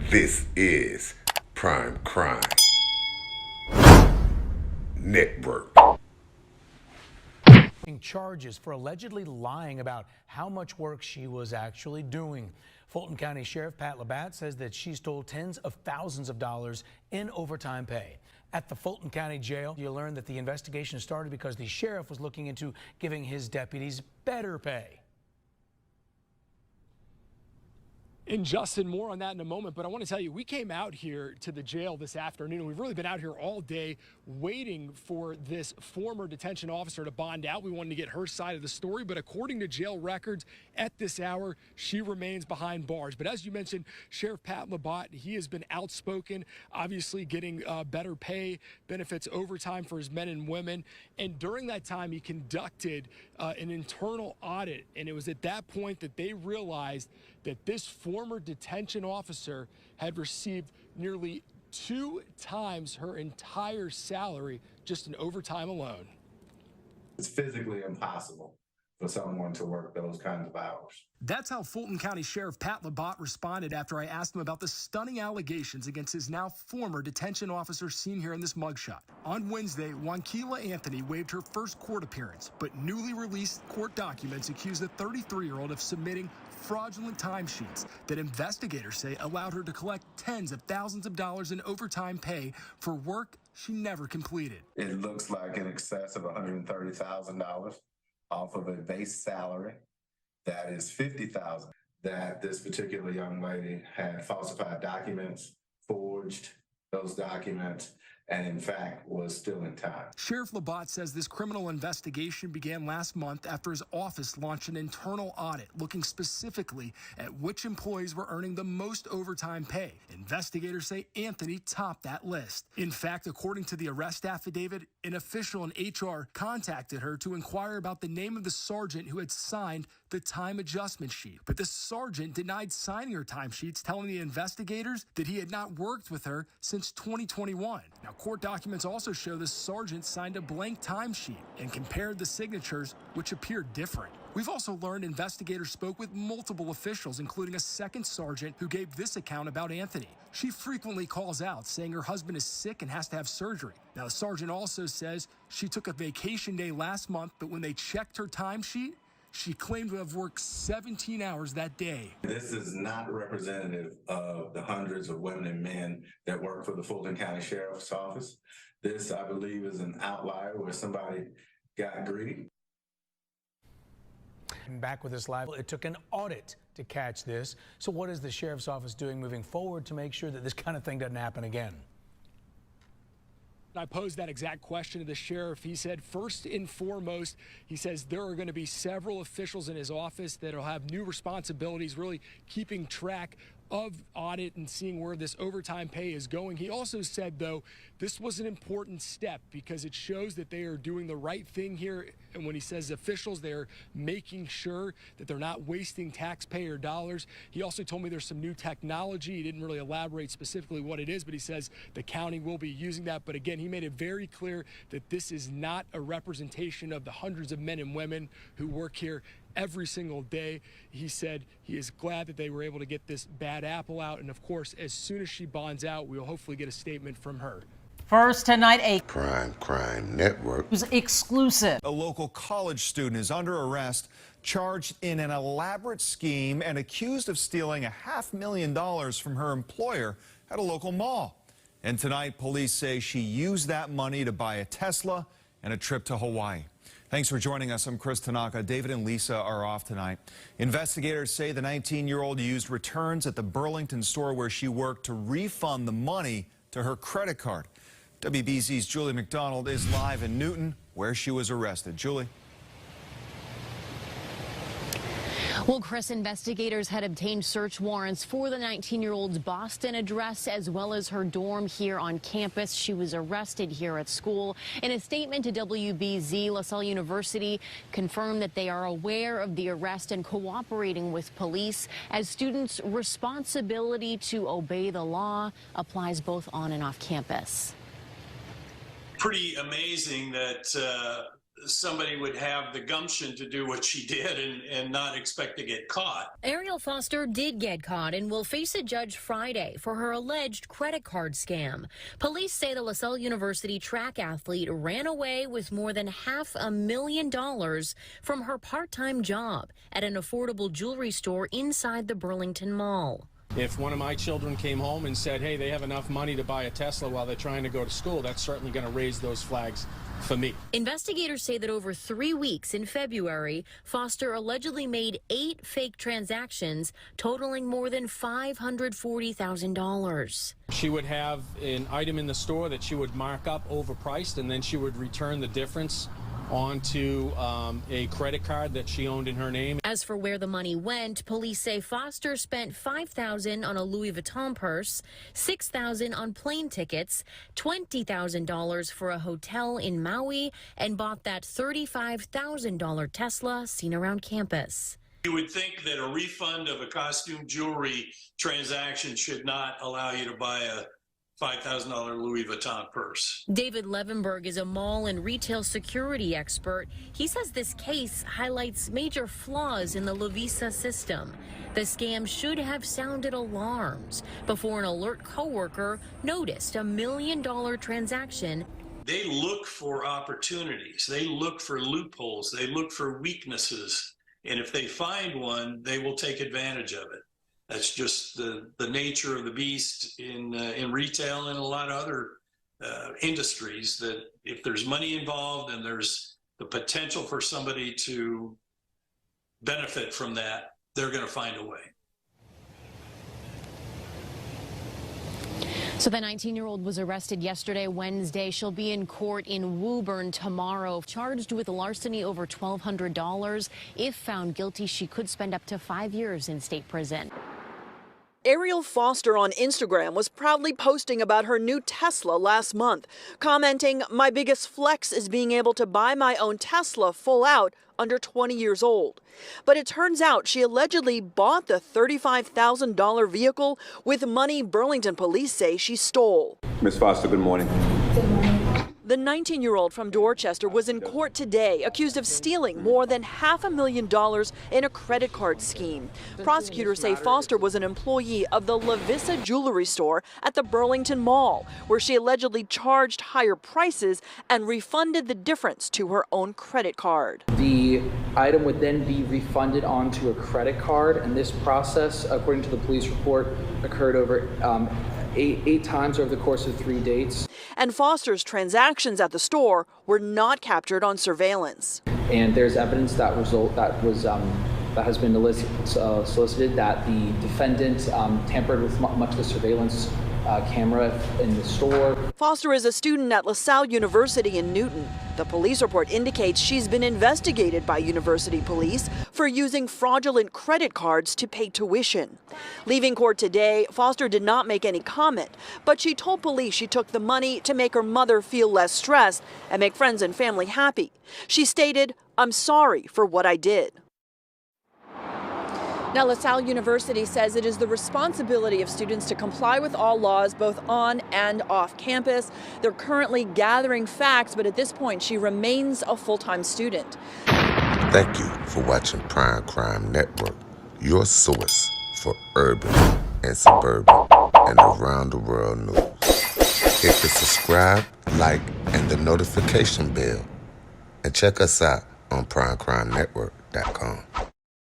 This is Prime Crime Network. Charges for allegedly lying about how much work she was actually doing. Fulton County Sheriff Pat Labatt says that she stole tens of thousands of dollars in overtime pay. At the Fulton County Jail, you learn that the investigation started because the sheriff was looking into giving his deputies better pay. And Justin, more on that in a moment, but I want to tell you, we came out here to the jail this afternoon. We've really been out here all day waiting for this former detention officer to bond out. We wanted to get her side of the story, but according to jail records, at this hour, she remains behind bars. But as you mentioned, Sheriff Pat Labatt, he has been outspoken, obviously getting better pay, benefits, overtime for his men and women. And during that time, he conducted an internal audit, and it was at that point that they realized that this former detention officer had received nearly 2 times her entire salary just in overtime alone. It's physically impossible for someone to work those kinds of hours. That's how Fulton County Sheriff Pat Labatt responded after I asked him about the stunning allegations against his now former detention officer seen here in this mugshot. On Wednesday, Wanquilla Anthony waived her first court appearance, but newly released court documents accused the 33-year-old of submitting fraudulent timesheets that investigators say allowed her to collect tens of thousands of dollars in overtime pay for work she never completed. It looks like in excess of $130,000 off of a base salary that is $50,000, that this particular young lady had falsified documents, forged those documents, and in fact was still in time. Sheriff Labatt says this criminal investigation began last month after his office launched an internal audit looking specifically at which employees were earning the most overtime pay. Investigators say Anthony topped that list. In fact, according to the arrest affidavit, an official in HR contacted her to inquire about the name of the sergeant who had signed the time adjustment sheet. But the sergeant denied signing her timesheets, telling the investigators that he had not worked with her since 2021. Now, court documents also show the sergeant signed a blank timesheet and compared the signatures, which appeared different. We've also learned investigators spoke with multiple officials, including a second sergeant who gave this account about Anthony. She frequently calls out, saying her husband is sick and has to have surgery. Now, the sergeant also says she took a vacation day last month, but when they checked her timesheet, she claimed to have worked 17 hours that day. This is not representative of the hundreds of women and men that work for the Fulton County Sheriff's Office. This, I believe, is an outlier where somebody got greedy. Back with us live, it took an audit to catch this. So what is the Sheriff's Office doing moving forward to make sure that this kind of thing doesn't happen again? I posed that exact question to the sheriff. He said, first and foremost, he says there are going to be several officials in his office that will have new responsibilities, really keeping track of audit and seeing where this overtime pay is going. He also said, though, this was an important step because it shows that they are doing the right thing here. And when he says officials, they're making sure that they're not wasting taxpayer dollars. He also told me there's some new technology. He didn't really elaborate specifically what it is, but he says the county will be using that. But again, he made it very clear that this is not a representation of the hundreds of men and women who work here every single day. He said he is glad that they were able to get this bad apple out. And of course, as soon as she bonds out, we'll hopefully get a statement from her. First tonight, a Prime Crime Network was exclusive. A local college student is under arrest, charged in an elaborate scheme and accused of stealing $500,000 from her employer at a local mall. And tonight, police say she used that money to buy a Tesla and a trip to Hawaii. Thanks for joining us. I'm Chris Tanaka. David and Lisa are off tonight. Investigators say the 19-year-old used returns at the Burlington store where she worked to refund the money to her credit card. WBZ's Julie McDonald is live in Newton, where she was arrested. Julie. Well, Chris, investigators had obtained search warrants for the 19-year-old's Boston address as well as her dorm here on campus. She was arrested here at school. In a statement to WBZ, LaSalle University confirmed that they are aware of the arrest and cooperating with police as students' responsibility to obey the law applies both on and off campus. Pretty amazing that somebody would have the gumption to do what she did and not expect to get caught. Ariel Foster did get caught and will face a judge Friday for her alleged credit card scam. Police say the LaSalle University track athlete ran away with more than $500,000 from her part-time job at an affordable jewelry store inside the Burlington Mall. If one of my children came home and said, hey, they have enough money to buy a Tesla while they're trying to go to school, that's certainly going to raise those flags for me. Investigators say that over 3 weeks in February, Foster allegedly made 8 fake transactions totaling more than $540,000. She would have an item in the store that she would mark up overpriced, and then she would return the difference onto a credit card that she owned in her name. As for where the money went, police say Foster spent $5,000 on a Louis Vuitton purse, $6,000 on plane tickets, $20,000 for a hotel in Maui, and bought that $35,000 Tesla seen around campus. You would think that a refund of a costume jewelry transaction should not allow you to buy a $5,000 Louis Vuitton purse. David Levenberg is a mall and retail security expert. He says this case highlights major flaws in the Lovisa system. The scam should have sounded alarms before an alert coworker noticed $1 million transaction. They look for opportunities. They look for loopholes. They look for weaknesses. And if they find one, they will take advantage of it. That's just the nature of the beast in retail and a lot of other industries, that if there's money involved and there's the potential for somebody to benefit from that, they're going to find a way. So the 19-year-old was arrested yesterday, Wednesday. She'll be in court in Woburn tomorrow, charged with larceny over $1,200. If found guilty, she could spend up to 5 years in state prison. Ariel Foster on Instagram was proudly posting about her new Tesla last month, commenting, "My biggest flex is being able to buy my own Tesla full out under 20 years old." But it turns out she allegedly bought the $35,000 vehicle with money Burlington police say she stole. Ms. Foster, good morning. The 19-year-old from Dorchester was in court today accused of stealing more than $500,000 in a credit card scheme. Prosecutors say Foster was an employee of the Lovisa jewelry store at the Burlington Mall, where she allegedly charged higher prices and refunded the difference to her own credit card. The item would then be refunded onto a credit card, and this process, according to the police report, occurred over eight times over the course of 3 dates. And Foster's transactions at the store were not captured on surveillance. And there's evidence that has been solicited that the defendant tampered with much of the surveillance camera in the store. Foster is a student at LaSalle University in Newton. The police report indicates she's been investigated by university police for using fraudulent credit cards to pay tuition. Leaving court today, Foster did not make any comment, but she told police she took the money to make her mother feel less stressed and make friends and family happy. She stated, "I'm sorry for what I did." Now, LaSalle University says it is the responsibility of students to comply with all laws, both on and off campus. They're currently gathering facts, but at this point, she remains a full-time student. Thank you for watching Prime Crime Network, your source for urban and suburban and around the world news. Hit the subscribe, like, and the notification bell. And check us out on primecrimenetwork.com.